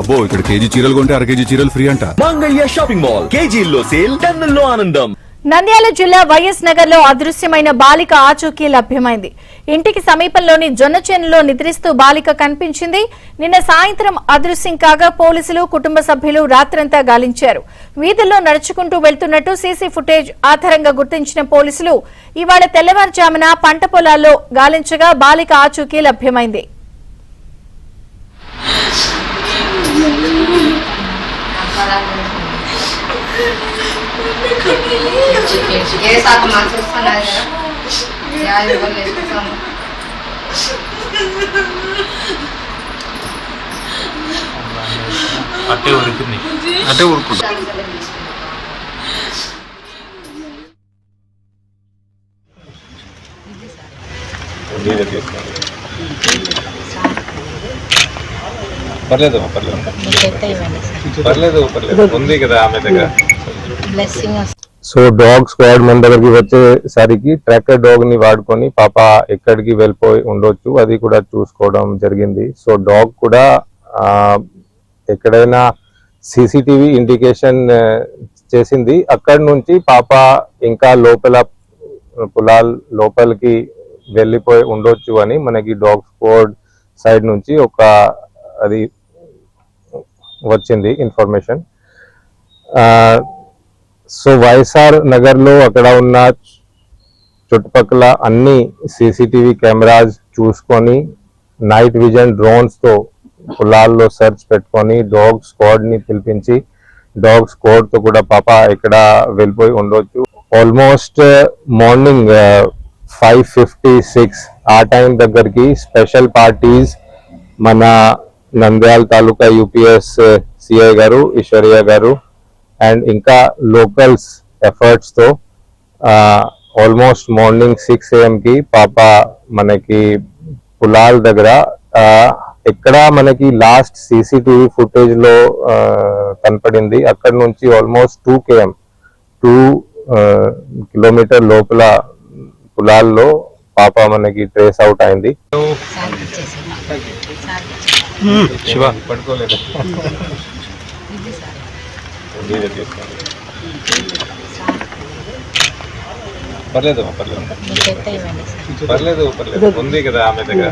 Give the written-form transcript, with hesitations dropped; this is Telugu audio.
అబ్బో ఇక్కడ కేజీ చీరలు కొంటే అర కేజీ చీరలు ఫ్రీ అంట. మంగళ్య షాపింగ్ మాల్ కేజీల్లో సేల్ టన్నుల్లో ఆనందం. నంద్యాల జిల్లా వైఎస్ నగర్ లో అదృశ్యమైన బాలిక ఆచూకీ లభ్యమైంది. ఇంటికి సమీపంలోని జొన్న చేనులో నిద్రిస్తూ బాలిక కనిపించింది. నిన్న సాయంత్రం అదృశ్యం కాగా పోలీసులు కుటుంబ సభ్యులు రాత్రంతా గాలించారు. వీధుల్లో నడుచుకుంటూ వెళ్తున్నట్టు సీసీ ఫుటేజ్ ఆధారంగా గుర్తించిన పోలీసులు ఇవాళ తెల్లవారుజామున పంట పొలాల్లో గాలించగా బాలిక ఆచూకీ లభ్యమైంది. అట్టే ఉరుకుంది అట్టే ఉరుకుంటా పర్లేదు పర్లేదు పర్లేదు ఉంది కదా ఆమె దగ్గర. సో డాగ్ స్క్వాడ్ మన దగ్గరికి వచ్చేసరికి ట్రాకర్ డాగ్ ని వాడుకొని పాప ఎక్కడికి వెళ్ళిపోయి ఉండొచ్చు అది కూడా చూసుకోవడం జరిగింది. సో డాగ్ కూడా ఎక్కడైనా సీసీటీవీ ఇండికేషన్ చేసింది. అక్కడి నుంచి పాప ఇంకా పొలాల లోపలికి వెళ్ళిపోయి ఉండొచ్చు అని మనకి డాగ్ స్క్వాడ్ సైడ్ నుంచి అది వచ్చింది ఇన్ఫర్మేషన్. సో వైఎస్ఆర్ నగర్ లో అక్కడ ఉన్న చుట్టుపక్కల అన్ని సీసీటీవీ కెమెరాస్ చూసుకొని నైట్ విజన్ డ్రోన్స్ తో పొలాల్లో సెర్చ్ పెట్టుకొని డాగ్ స్క్వాడ్ ని పిలిపించి డాగ్ స్క్వాడ్ తో కూడా పాప ఇక్కడ వెళ్ళిపోయి ఉండొచ్చు. ఆల్మోస్ట్ మార్నింగ్ 5:56 ఆ టైం దగ్గరికి స్పెషల్ పార్టీస్ మన నంద్యాల తాలూకా యూపీఎస్ సిఐ గారు ఈశ్వర్య గారు అండ్ ఇంకా లోకల్స్ ఎఫర్ట్స్ తో ఆల్మోస్ట్ మార్నింగ్ 6 AM కి పాప మనకి పొలాల దగ్గర ఎక్కడ మనకి లాస్ట్ సీసీటీవీ ఫుటేజ్ లో కనపడింది. అక్కడ నుంచి ఆల్మోస్ట్ 2 కిలోమీటర్ లోపల పొలాల్లో పాప మనకి ట్రేస్ అవుట్ అయింది. శివ పడుకోలేదు పర్లేదు పర్లేదు ఉంది కదా ఆమె దగ్గర.